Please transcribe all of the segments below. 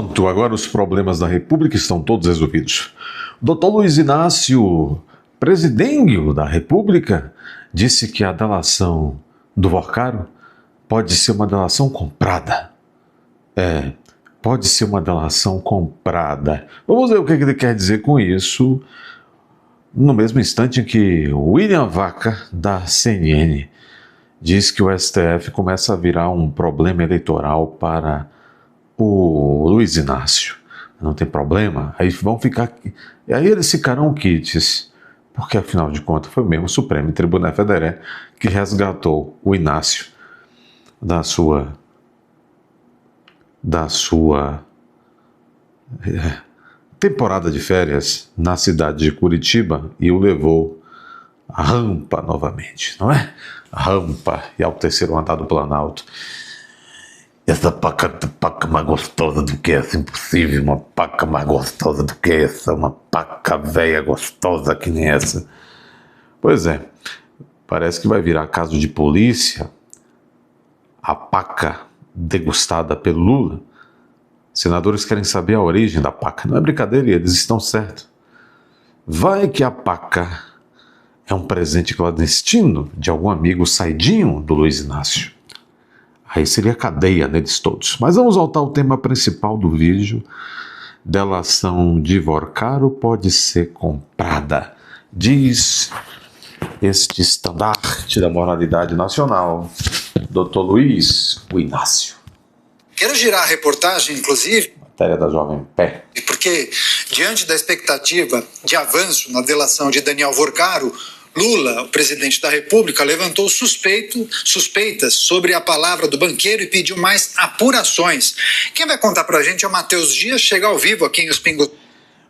Pronto, agora os problemas da República estão todos resolvidos. Dr. Luiz Inácio, presidente da República, disse que a delação do Vorcaro pode ser uma delação comprada. Pode ser uma delação comprada. Vamos ver o que ele quer dizer com isso, no mesmo instante em que William Vaca, da CNN, diz que o STF começa a virar um problema eleitoral para o Luiz Inácio. Não tem problema, aí vão ficar... Aí eles ficarão quites, porque afinal de contas foi mesmo o Supremo Tribunal Federal que resgatou o Inácio da sua temporada de férias na cidade de Curitiba e o levou à rampa novamente, não é? A rampa e ao terceiro andar do Planalto. Essa paca mais gostosa do que essa, impossível, uma paca mais gostosa do que essa, uma paca velha gostosa que nem essa. Pois é, parece que vai virar caso de polícia a paca degustada pelo Lula. Senadores querem saber a origem da paca. Não é brincadeira, eles estão certos. Vai que a paca é um presente clandestino de algum amigo saidinho do Luiz Inácio. Aí seria cadeia neles todos. Mas vamos voltar ao tema principal do vídeo. Delação de Vorcaro pode ser comprada, diz este estandarte da moralidade nacional, Dr. Luiz Inácio. Quero girar a reportagem, inclusive, matéria da Jovem Pé, porque diante da expectativa de avanço na delação de Daniel Vorcaro, Lula, o presidente da República, levantou suspeitas sobre a palavra do banqueiro e pediu mais apurações. Quem vai contar pra gente é o Matheus Dias, chega ao vivo aqui em Os Pingos.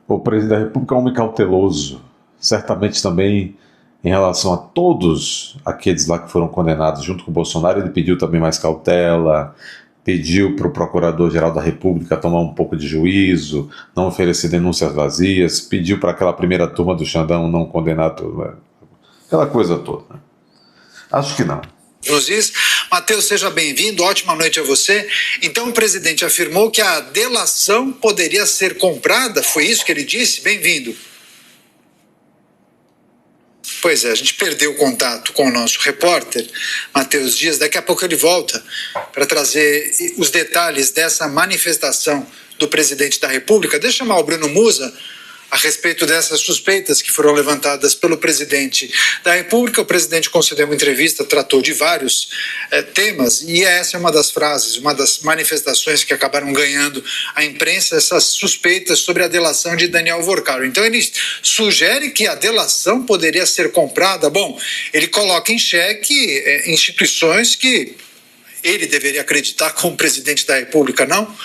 O presidente da República é um homem cauteloso, certamente também em relação a todos aqueles lá que foram condenados junto com o Bolsonaro. Ele pediu também mais cautela, pediu para o Procurador-Geral da República tomar um pouco de juízo, não oferecer denúncias vazias, pediu para aquela primeira turma do Xandão não condenar tudo, aquela coisa toda. Acho que não. Nos diz, Matheus, seja bem-vindo, ótima noite a você. Então o presidente afirmou que a delação poderia ser comprada, foi isso que ele disse? Bem-vindo. Pois é, a gente perdeu o contato com o nosso repórter, Matheus Dias. Daqui a pouco ele volta para trazer os detalhes dessa manifestação do presidente da República. Deixa eu chamar o Bruno Musa a respeito dessas suspeitas que foram levantadas pelo presidente da República. O presidente concedeu uma entrevista, tratou de vários temas, e essa é uma das frases, uma das manifestações que acabaram ganhando a imprensa, essas suspeitas sobre a delação de Daniel Vorcaro. Então ele sugere que a delação poderia ser comprada. Bom, ele coloca em xeque instituições que ele deveria acreditar como presidente da República, não?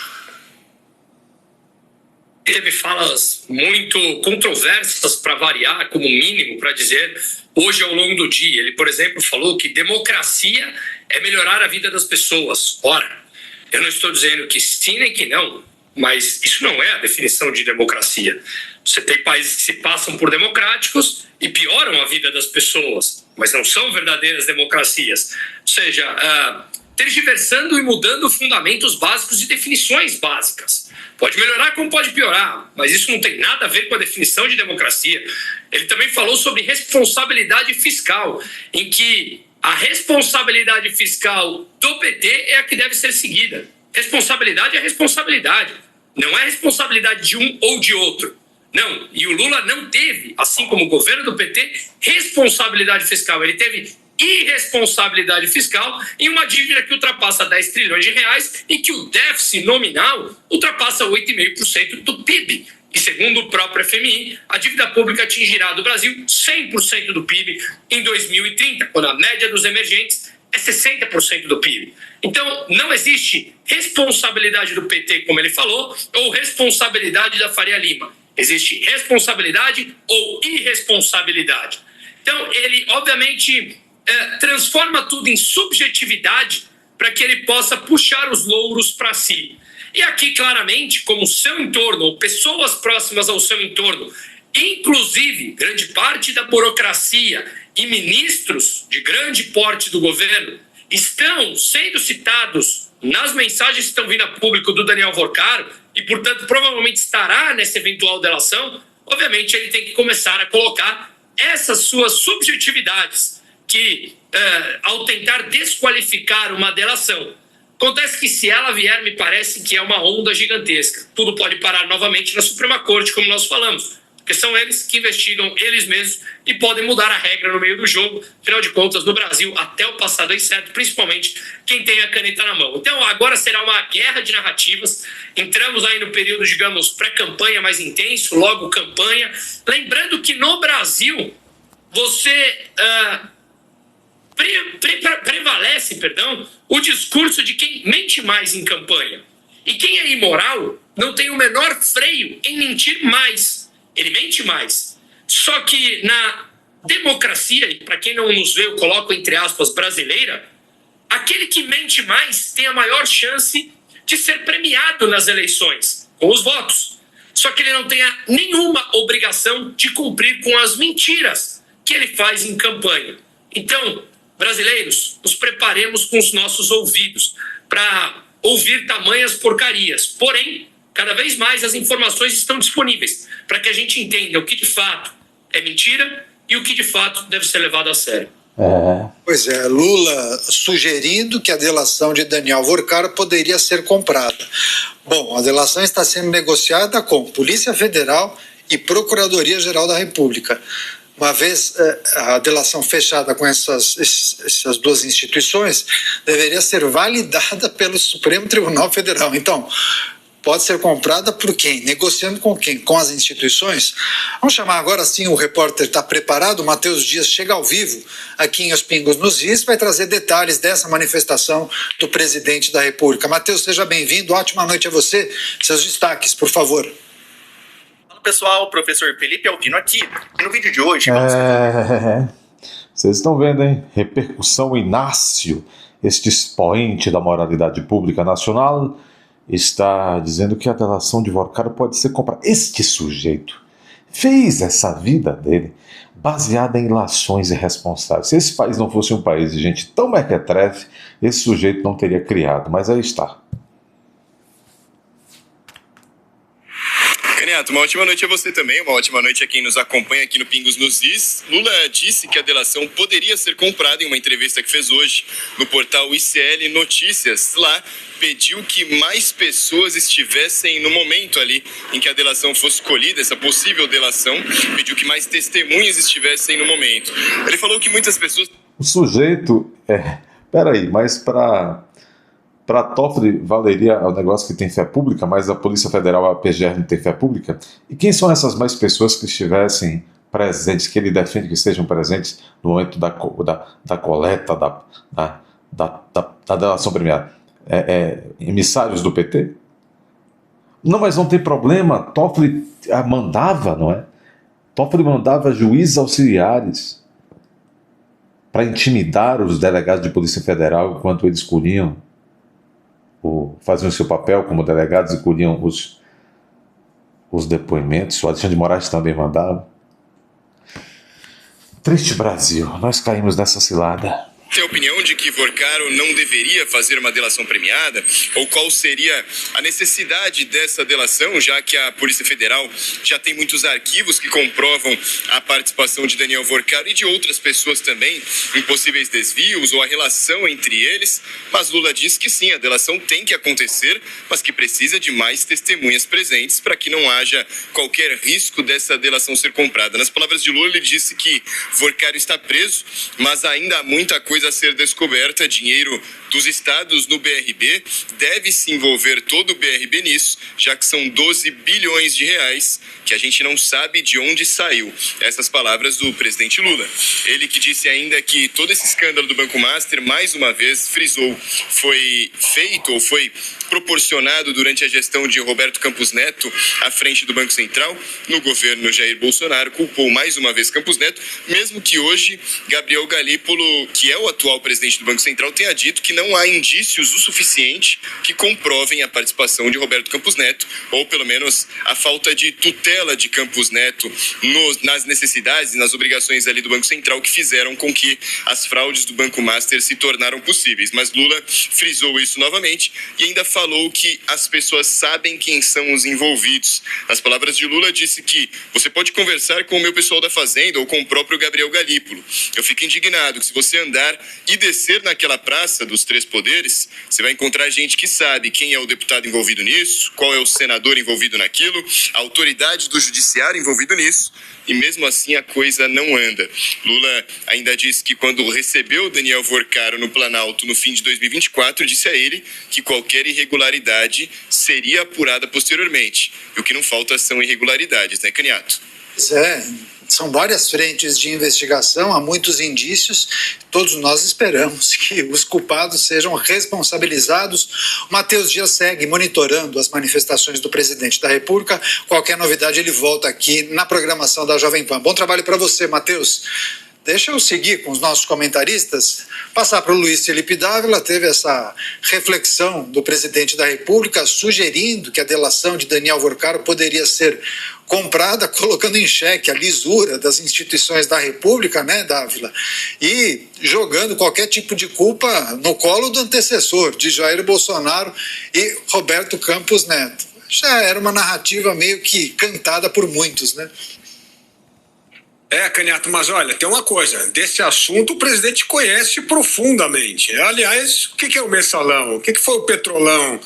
Teve falas muito controversas, para variar, como mínimo, para dizer, hoje ao longo do dia. Ele, por exemplo, falou que democracia é melhorar a vida das pessoas. Ora, eu não estou dizendo que sim nem que não, mas isso não é a definição de democracia. Você tem países que se passam por democráticos e pioram a vida das pessoas, mas não são verdadeiras democracias. Ou seja, tergiversando e mudando fundamentos básicos e definições básicas. Pode melhorar como pode piorar, mas isso não tem nada a ver com a definição de democracia. Ele também falou sobre responsabilidade fiscal, em que a responsabilidade fiscal do PT é a que deve ser seguida. Responsabilidade é responsabilidade, não é responsabilidade de um ou de outro. Não, e o Lula não teve, assim como o governo do PT, responsabilidade fiscal. Ele teve irresponsabilidade fiscal em uma dívida que ultrapassa 10 trilhões de reais e que o déficit nominal ultrapassa 8,5% do PIB. E segundo o próprio FMI, a dívida pública atingirá do Brasil 100% do PIB em 2030, quando a média dos emergentes é 60% do PIB. Então, não existe responsabilidade do PT, como ele falou, ou responsabilidade da Faria Lima. Existe responsabilidade ou irresponsabilidade. Então, ele, obviamente, transforma tudo em subjetividade para que ele possa puxar os louros para si. E aqui, claramente, como o seu entorno, ou pessoas próximas ao seu entorno, inclusive grande parte da burocracia e ministros de grande porte do governo, estão sendo citados nas mensagens que estão vindo a público do Daniel Vorcaro, e, portanto, provavelmente estará nessa eventual delação, obviamente ele tem que começar a colocar essas suas subjetividades que, ao tentar desqualificar uma delação, acontece que se ela vier, me parece que é uma onda gigantesca. Tudo pode parar novamente na Suprema Corte, como nós falamos, porque são eles que investigam eles mesmos e podem mudar a regra no meio do jogo. Afinal de contas, no Brasil, até o passado é incerto, principalmente quem tem a caneta na mão. Então, agora será uma guerra de narrativas. Entramos aí no período, digamos, pré-campanha mais intenso, logo campanha. Lembrando que no Brasil, você prevalece, o discurso de quem mente mais em campanha. E quem é imoral não tem o menor freio em mentir mais. Ele mente mais. Só que na democracia, e para quem não nos vê, eu coloco entre aspas brasileira, aquele que mente mais tem a maior chance de ser premiado nas eleições, com os votos. Só que ele não tem nenhuma obrigação de cumprir com as mentiras que ele faz em campanha. Então, brasileiros, nos preparemos com os nossos ouvidos para ouvir tamanhas porcarias. Porém, cada vez mais as informações estão disponíveis para que a gente entenda o que de fato é mentira e o que de fato deve ser levado a sério. Pois é, Lula sugerindo que a delação de Daniel Vorcara poderia ser comprada. Bom, a delação está sendo negociada com Polícia Federal e Procuradoria-Geral da República. Uma vez a delação fechada com essas duas instituições, deveria ser validada pelo Supremo Tribunal Federal. Então, pode ser comprada por quem? Negociando com quem? Com as instituições? Vamos chamar agora sim, o repórter está preparado, o Matheus Dias chega ao vivo aqui em Os Pingos nos Is, vai trazer detalhes dessa manifestação do presidente da República. Matheus, seja bem-vindo, ótima noite a você. Seus destaques, por favor. Fala pessoal, professor Felipe Albino aqui. E no vídeo de hoje vamos... Vocês estão vendo, hein? Repercussão Inácio, este expoente da moralidade pública nacional, está dizendo que a delação de Vorcara pode ser comprada. Este sujeito fez essa vida dele baseada em ilações irresponsáveis. Se esse país não fosse um país de gente tão mequetrefe, esse sujeito não teria criado, mas aí está. Caniato, uma ótima noite a você também, uma ótima noite a quem nos acompanha aqui no Pingos nos Is. Lula disse que a delação poderia ser comprada em uma entrevista que fez hoje no portal ICL Notícias. Lá, pediu que mais pessoas estivessem no momento ali em que a delação fosse colhida, essa possível delação, pediu que mais testemunhas estivessem no momento. Ele falou que muitas pessoas... O sujeito, peraí, mas para Toffoli valeria o negócio que tem fé pública, mas a Polícia Federal, a PGR, não tem fé pública? E quem são essas mais pessoas que estivessem presentes, que ele defende que estejam presentes no momento da coleta, da delação premiada? Emissários do PT? Não, mas não tem problema, Toffoli mandava, não é? Toffoli mandava juízes auxiliares para intimidar os delegados de Polícia Federal enquanto eles colhiam, faziam seu papel como delegados e colhiam os depoimentos. O Alexandre de Moraes também mandava. Triste Brasil, nós caímos nessa cilada. Tem a opinião de que Vorcara não deveria fazer uma delação premiada? Ou qual seria a necessidade dessa delação, já que a Polícia Federal já tem muitos arquivos que comprovam a participação de Daniel Vorcara e de outras pessoas também em possíveis desvios ou a relação entre eles? Mas Lula diz que sim, a delação tem que acontecer, mas que precisa de mais testemunhas presentes para que não haja qualquer risco dessa delação ser comprada. Nas palavras de Lula, ele disse que Vorcara está preso, mas ainda há muita coisa a ser descoberta. Dinheiro dos estados no BRB, deve se envolver todo o BRB nisso, já que são 12 bilhões de reais que a gente não sabe de onde saiu. Essas palavras do presidente Lula. Ele que disse ainda que todo esse escândalo do Banco Master, mais uma vez frisou, foi feito ou foi proporcionado durante a gestão de Roberto Campos Neto à frente do Banco Central. No governo Jair Bolsonaro, culpou mais uma vez Campos Neto, mesmo que hoje Gabriel Galípolo, que é o atual presidente do Banco Central, tenha dito que não há indícios o suficiente que comprovem a participação de Roberto Campos Neto, ou pelo menos a falta de tutela de Campos Neto nas necessidades e nas obrigações ali do Banco Central, que fizeram com que as fraudes do Banco Master se tornaram possíveis. Mas Lula frisou isso novamente e ainda falou falou que as pessoas sabem quem são os envolvidos. Nas palavras de Lula, disse que você pode conversar com o meu pessoal da Fazenda ou com o próprio Gabriel Galípolo. Eu fico indignado que se você andar e descer naquela praça dos três poderes, você vai encontrar gente que sabe quem é o deputado envolvido nisso, qual é o senador envolvido naquilo, a autoridade do judiciário envolvido nisso, e mesmo assim a coisa não anda. Lula ainda disse que quando recebeu Daniel Vorcaro no Planalto no fim de 2024, disse a ele que qualquer irregularidade seria apurada posteriormente. E o que não falta são irregularidades, né, Caniato? Pois é, são várias frentes de investigação, há muitos indícios, todos nós esperamos que os culpados sejam responsabilizados. O Matheus Dias segue monitorando as manifestações do presidente da República. Qualquer novidade ele volta aqui na programação da Jovem Pan. Bom trabalho para você, Matheus. Deixa eu seguir com os nossos comentaristas, passar para o Luiz Felipe Dávila. Teve essa reflexão do presidente da República sugerindo que a delação de Daniel Vorcaro poderia ser comprada, colocando em xeque a lisura das instituições da República, né, Dávila? E jogando qualquer tipo de culpa no colo do antecessor, de Jair Bolsonaro e Roberto Campos Neto. Já era uma narrativa meio que cantada por muitos, né? Caniato, mas olha, tem uma coisa, desse assunto o presidente conhece profundamente. Aliás, o que é o Mensalão? O que foi o Petrolão?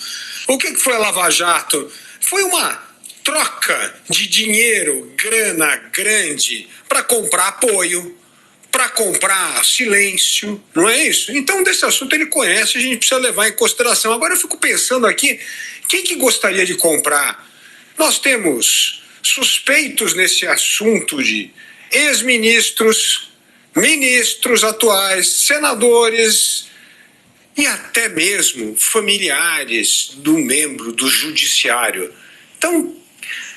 O que foi a Lava Jato? Foi uma troca de dinheiro, grana grande, para comprar apoio, para comprar silêncio, não é isso? Então, desse assunto ele conhece, a gente precisa levar em consideração. Agora eu fico pensando aqui, quem que gostaria de comprar? Nós temos suspeitos nesse assunto de ex-ministros, ministros atuais, senadores e até mesmo familiares do membro do judiciário. Então,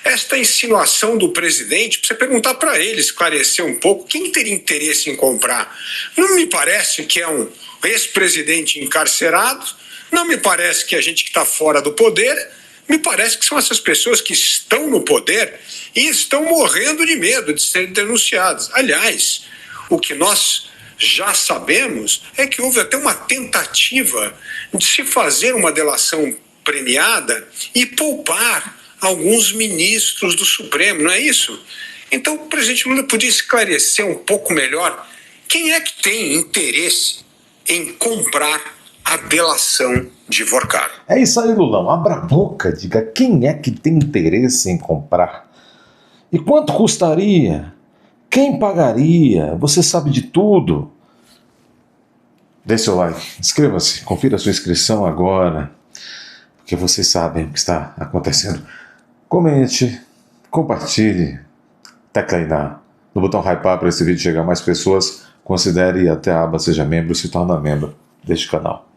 esta insinuação do presidente, precisa perguntar para ele, esclarecer um pouco, quem teria interesse em comprar? Não me parece que é um ex-presidente encarcerado, não me parece que é gente que está fora do poder, me parece que são essas pessoas que estão no poder e estão morrendo de medo de serem denunciadas. Aliás, o que nós já sabemos é que houve até uma tentativa de se fazer uma delação premiada e poupar alguns ministros do Supremo, não é isso? Então o presidente Lula podia esclarecer um pouco melhor quem é que tem interesse em comprar a delação de Vorcaro. É isso aí, Lulão. Abra a boca, diga quem é que tem interesse em comprar. E quanto custaria? Quem pagaria? Você sabe de tudo. Dê seu like, inscreva-se, confira a sua inscrição agora, porque vocês sabem o que está acontecendo. Comente, compartilhe, tecla aí no botão hypar para esse vídeo chegar a mais pessoas. Considere ir até a aba Seja Membro e se tornar membro deste canal.